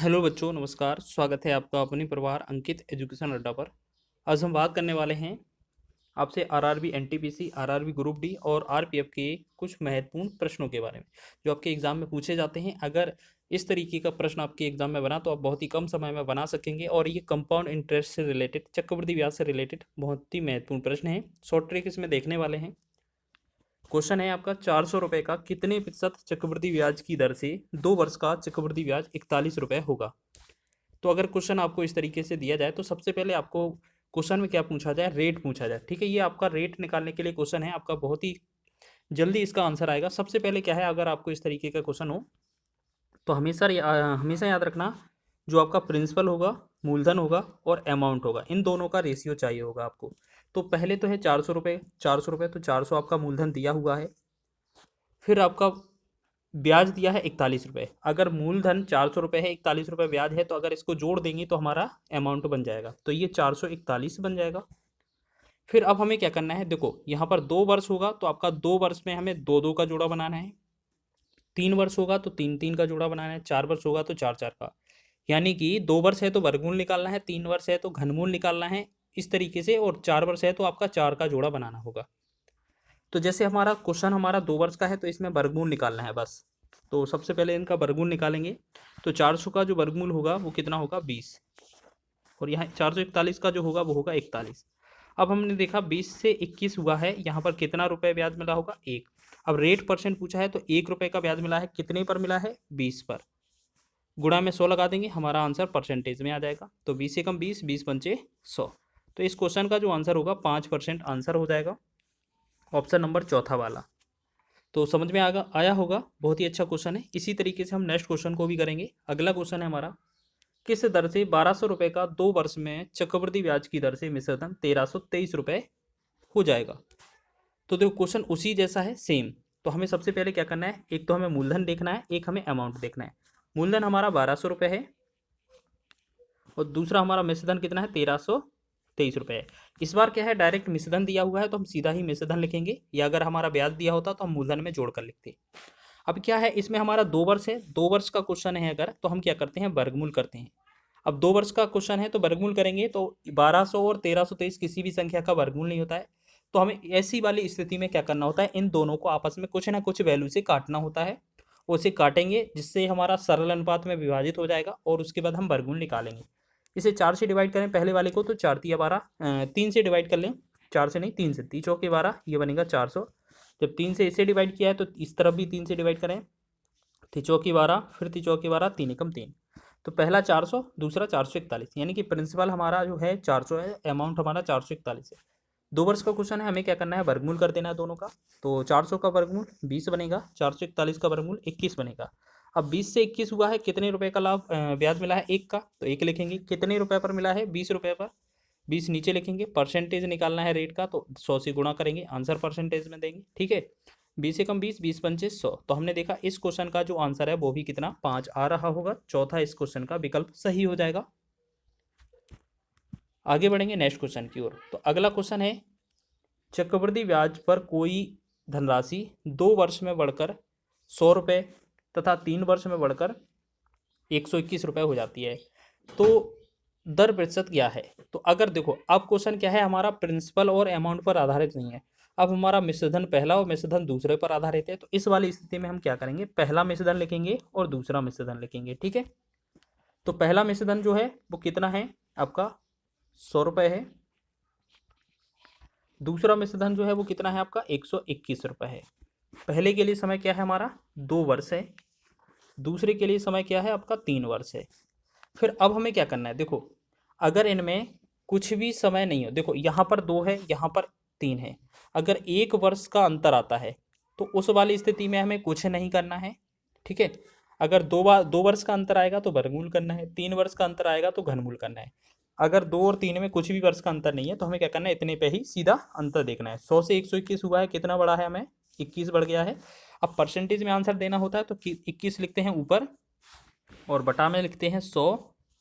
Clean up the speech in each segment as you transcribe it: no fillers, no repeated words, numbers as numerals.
Hello बच्चों, नमस्कार। स्वागत है आपका अपने परिवार अंकित एजुकेशन अड्डा पर। आज हम बात करने वाले हैं आपसे RRB NTPC, RRB group D और आरपीएफ के कुछ महत्वपूर्ण प्रश्नों के बारे में जो आपके एग्जाम में पूछे जाते हैं। अगर इस तरीके का प्रश्न आपके एग्जाम में बना तो आप बहुत ही कम समय में बना सकेंगे और ये कंपाउंड इंटरेस्ट से रिलेटेड, चक्रवृद्धि ब्याज से रिलेटेड बहुत ही महत्वपूर्ण प्रश्न है। शॉर्ट ट्रिक इसमें देखने वाले हैं। क्वेश्चन है आपका 400 रुपये का कितने प्रतिशत चक्रवृद्धि ब्याज की दर से 2 वर्ष का चक्रवृद्धि ब्याज 41 रुपये होगा। तो अगर क्वेश्चन आपको इस तरीके से दिया जाए तो सबसे पहले आपको क्वेश्चन में क्या पूछा जाए, रेट पूछा जाए। ठीक है, ये आपका रेट निकालने के लिए क्वेश्चन है आपका, बहुत ही जल्दी इसका आंसर आएगा। सबसे पहले क्या है, अगर आपको इस तरीके का क्वेश्चन हो तो हमेशा याद रखना, जो आपका प्रिंसिपल होगा, मूलधन होगा और अमाउंट होगा, इन दोनों का रेशियो चाहिए होगा आपको। तो पहले तो है 400 रुपये, 400 रुपये तो 400 आपका मूलधन दिया हुआ है। फिर आपका ब्याज दिया है 41 रुपये। अगर मूलधन 400 रुपये है, 41 रुपये ब्याज है, तो अगर इसको जोड़ देंगे तो हमारा अमाउंट बन जाएगा, तो ये 441 बन जाएगा। फिर अब हमें क्या करना है, देखो यहाँ पर 2 वर्ष होगा तो आपका 2 वर्ष में हमें दो दो का जोड़ा बनाना है, 3 वर्ष होगा तो तीन तीन का जोड़ा बनाना है, 4 वर्ष होगा तो चार चार का। यानी कि 2 वर्ष है तो वर्गमूल निकालना है, 3 वर्ष है तो घनमूल निकालना है, इस तरीके से। और 4 वर्ष है तो आपका चार का जोड़ा बनाना होगा। तो जैसे हमारा क्वेश्चन हमारा 2 वर्ष का है तो इसमें वर्गमूल निकालना है बस। तो सबसे पहले इनका वर्गमूल निकालेंगे। तो 400 का जो वर्गमूल होगा वो कितना होगा, 20। और यहाँ 441 का जो होगा वो होगा 41। अब हमने देखा 20 से 21 हुआ है, यहाँ पर कितना रुपए ब्याज मिला होगा, 1। अब रेट परसेंट पूछा है तो 1 रुपए का ब्याज मिला है, कितने पर मिला है, 20 पर। गुणा में 100 लगा देंगे, हमारा आंसर परसेंटेज में आ जाएगा। तो 20 से कम 20, 20 पंचे 100। तो इस क्वेश्चन का जो आंसर होगा 5% आंसर हो जाएगा, ऑप्शन नंबर चौथा वाला। तो समझ में आया होगा, बहुत ही अच्छा क्वेश्चन है। इसी तरीके से हम नेक्स्ट क्वेश्चन को भी करेंगे। अगला क्वेश्चन है हमारा, किस दर से 1200 रुपये का 2 वर्ष में चक्रवृद्धि ब्याज की दर से मिश्रधन 1323 रुपये हो जाएगा। तो देखो क्वेश्चन उसी जैसा है, सेम। तो हमें सबसे पहले क्या करना है, एक तो हमें मूलधन देखना है, एक हमें अमाउंट देखना है। मूलधन हमारा 1200 रुपये है और दूसरा हमारा मिश्रधन कितना है, 1323 रुपये है। इस बार क्या है, डायरेक्ट मिश्रधन दिया हुआ है तो हम सीधा ही मिश्रधन लिखेंगे, या अगर हमारा ब्याज दिया होता तो हम मूलधन में जोड़कर लिखते। अब क्या है, इसमें हमारा 2 वर्ष है, 2 वर्ष का क्वेश्चन है अगर, तो हम क्या करते हैं, वर्गमूल करते हैं। अब 2 वर्ष का क्वेश्चन है तो वर्गमूल करेंगे तो 1200 और 1323 किसी भी संख्या का वर्गमूल नहीं होता है। तो हमें ऐसी वाली स्थिति में क्या करना होता है, इन दोनों को आपस में कुछ ना कुछ वैल्यू से काटना होता है। उसे काटेंगे जिससे हमारा सरल अनुपात में विभाजित हो जाएगा और उसके बाद हम वर्गमूल निकालेंगे। इसे 4 से डिवाइड करें पहले वाले को तो 4 तिया 12, 3 से डिवाइड कर लें, 4 से नहीं 3 से, 3 चौके 12, ये बनेगा 400। जब 3 से इसे डिवाइड किया है तो इस तरफ भी 3 से डिवाइड करें, तिचौकी 12, फिर तिचौकी 12, 3 एकम 3। तो पहला 400, दूसरा 441, यानी कि प्रिंसिपल हमारा जो है 400 है, अमाउंट हमारा 441 है। 2 वर्ष का क्वेश्चन है, हमें क्या करना है, वर्गमूल कर देना है दोनों का। तो 400 का वर्गमूल 20 बनेगा, 441 का वर्गमूल 21 बनेगा। अब 20 से 21 हुआ है, कितने रुपए का लाभ ब्याज मिला है, 1 का, तो 1 लिखेंगे। कितने रुपए पर मिला है, 20 रुपये पर, 20 नीचे लिखेंगे। परसेंटेज निकालना है रेट का, तो 100 से गुणा करेंगे, आंसर परसेंटेज में देंगे। ठीक है, 20 से कम 20, 20 पंचे 100। तो हमने देखा इस क्वेश्चन का जो आंसर है वो भी कितना, 5 आ रहा होगा। चौथा इस क्वेश्चन का विकल्प सही हो जाएगा। आगे बढ़ेंगे नेक्स्ट क्वेश्चन की ओर। तो अगला क्वेश्चन है, चक्रवृद्धि ब्याज पर कोई धनराशि 2 वर्ष में बढ़कर 100 रुपये तथा 3 वर्ष में बढ़कर 121 रुपये हो जाती है, तो दर प्रतिशत क्या है। तो अगर देखो, अब क्वेश्चन क्या है, हमारा प्रिंसिपल और अमाउंट पर आधारित नहीं है। अब हमारा मिश्रधन पहला और मिश्रधन दूसरे पर आधारित है। तो इस वाली स्थिति में हम क्या करेंगे, पहला मिश्रधन लिखेंगे और दूसरा मिश्रधन लिखेंगे। ठीक है, तो पहला मिश्रधन जो है वो कितना है आपका, 100 रुपये है। दूसरा मिश्रधन जो है वो कितना है आपका, 121 रुपये है। पहले के लिए समय क्या है हमारा, 2 वर्ष है। दूसरे के लिए समय क्या है आपका, 3 वर्ष है। फिर अब हमें क्या करना है, देखो अगर इनमें कुछ भी समय नहीं हो, देखो यहाँ पर 2 है, यहाँ पर 3 है, अगर 1 वर्ष का अंतर आता है तो उस वाली स्थिति में हमें कुछ नहीं करना है। ठीक है, अगर 2 वर्ष का अंतर आएगा तो वर्गमूल करना है, 3 वर्ष का अंतर आएगा तो घनमूल करना है। अगर 2 और 3 में कुछ भी वर्ष का अंतर नहीं है तो हमें क्या करना है, इतने पे ही सीधा अंतर देखना है। 100 से 121 हुआ है, कितना बढ़ा है हमें, 21 बढ़ गया है। अब परसेंटेज में आंसर देना होता है तो 21 लिखते हैं ऊपर और बटा में लिखते हैं 100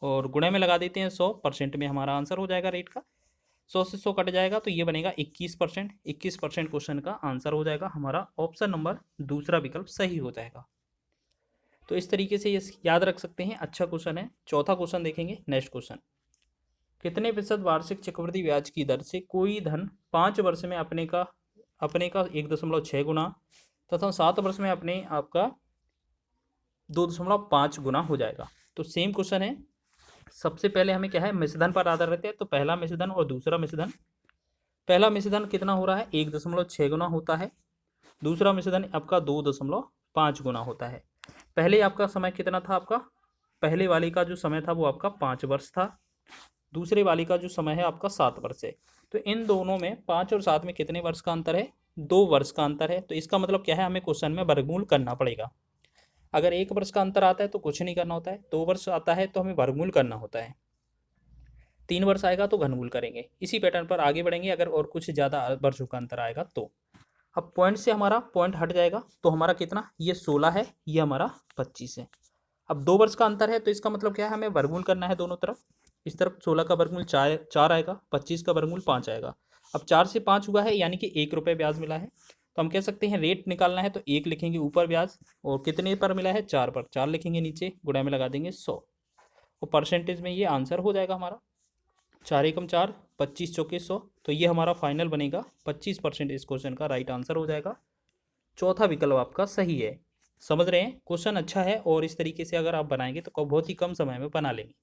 और गुणे में लगा देते हैं 100, परसेंट में हमारा आंसर हो जाएगा रेट का। 100 से 100 कट जाएगा तो ये बनेगा 21%। 21% क्वेश्चन का आंसर हो जाएगा हमारा, ऑप्शन नंबर दूसरा विकल्प सही हो जाएगा। तो इस तरीके से ये याद रख सकते हैं, अच्छा क्वेश्चन है। चौथा क्वेश्चन देखेंगे, नेक्स्ट क्वेश्चन। कितने प्रतिशत वार्षिक चक्रवृद्धि ब्याज की दर से कोई धन 5 वर्ष में अपने का 1.6 गुना तथा 7 वर्ष में अपने आपका 2.5 गुना हो जाएगा। तो सेम क्वेश्चन है। सबसे पहले हमें क्या है, मिश्रधन पर आधारित है, तो पहला मिश्रधन और दूसरा मिश्रधन। पहला मिश्रधन कितना हो रहा है, 1.6 गुना होता है। दूसरा मिश्रधन आपका 2.5 गुना होता है। पहले आपका समय कितना था, आपका पहले वाले का जो समय था वो आपका 5 वर्ष था, दूसरे वाले का जो समय है आपका 7 वर्ष है। तो इन दोनों में 5 और 7 में कितने वर्ष का अंतर है, 2 वर्ष का अंतर है। तो इसका मतलब क्या है, हमें क्वेश्चन में वर्गमूल करना पड़ेगा। अगर 1 वर्ष का अंतर आता है तो कुछ नहीं करना होता है, 2 वर्ष आता है तो हमें वर्गमूल करना होता है, 3 वर्ष आएगा तो घनमूल करेंगे। इसी पैटर्न पर आगे बढ़ेंगे अगर और कुछ ज़्यादा वर्षों का अंतर आएगा तो। अब पॉइंट से हमारा पॉइंट हट जाएगा, तो हमारा कितना, ये 16 है, ये हमारा 25 है। अब 2 वर्ष का अंतर है तो इसका मतलब क्या है, हमें वर्गमूल करना है दोनों तरफ। इस तरफ 16 का वर्गमूल 4 आएगा, 25 का वर्गमूल 5 आएगा। अब 4 से 5 हुआ है, यानी कि 1 रुपये ब्याज मिला है। तो हम कह सकते हैं रेट निकालना है तो 1 लिखेंगे ऊपर ब्याज, और कितने पर मिला है, 4 पर, 4 लिखेंगे नीचे, गुणा में लगा देंगे 100, और परसेंटेज में ये आंसर हो जाएगा हमारा। 4 एकम 4, 25 चौके 100। तो ये हमारा फाइनल बनेगा 25% इस क्वेश्चन का राइट आंसर हो जाएगा। चौथा विकल्प आपका सही है। समझ रहे हैं, क्वेश्चन अच्छा है और इस तरीके से अगर आप बनाएंगे तो बहुत ही कम समय में बना लेंगे।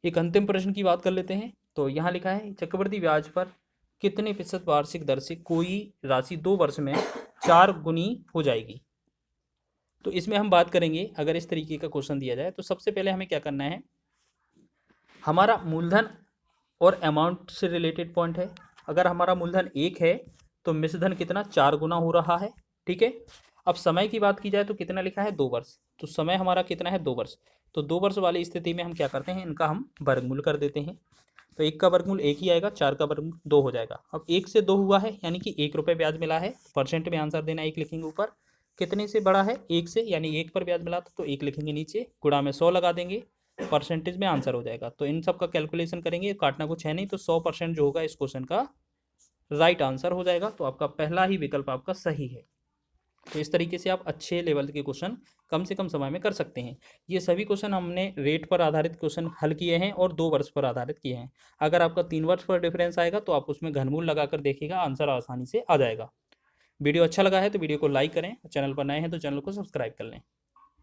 एक अंतिम प्रश्न की बात कर लेते हैं। तो यहाँ लिखा है, चक्रवृद्धि ब्याज पर कितने प्रतिशत वार्षिक दर से कोई राशि 2 वर्ष में 4 गुनी हो जाएगी। तो इसमें हम बात करेंगे, अगर इस तरीके का क्वेश्चन दिया जाए तो सबसे पहले हमें क्या करना है, हमारा मूलधन और अमाउंट से रिलेटेड पॉइंट है। अगर हमारा मूलधन 1 है तो मिश्रधन कितना, 4 गुना हो रहा है, ठीक है। अब समय की बात की जाए तो कितना लिखा है, 2 वर्ष। तो समय हमारा कितना है, 2 वर्ष। तो 2 वर्ष वाली स्थिति में हम क्या करते हैं, इनका हम वर्गमूल कर देते हैं। तो 1 का वर्गमूल 1 ही आएगा, 4 का वर्गमूल 2 हो जाएगा। अब 1 से 2 हुआ है, यानी कि 1 रुपये ब्याज मिला है। परसेंट में आंसर देना 1 लिखेंगे ऊपर, कितने से बड़ा है, 1 से, यानी 1 पर ब्याज मिला था तो 1 लिखेंगे नीचे, गुणा में 100 लगा देंगे, परसेंटेज में आंसर हो जाएगा। तो इन सब का कैलकुलेशन करेंगे, काटना कुछ है नहीं, तो 100% जो होगा इस क्वेश्चन का राइट आंसर हो जाएगा। तो आपका पहला ही विकल्प आपका सही है। तो इस तरीके से आप अच्छे लेवल के क्वेश्चन कम से कम समय में कर सकते हैं। ये सभी क्वेश्चन हमने रेट पर आधारित क्वेश्चन हल किए हैं और 2 वर्ष पर आधारित किए हैं। अगर आपका 3 वर्ष पर डिफरेंस आएगा तो आप उसमें घनमूल लगाकर देखिएगा, आंसर आसानी से आ जाएगा। वीडियो अच्छा लगा है तो वीडियो को लाइक करें, चैनल पर नए हैं तो चैनल को सब्सक्राइब कर लें।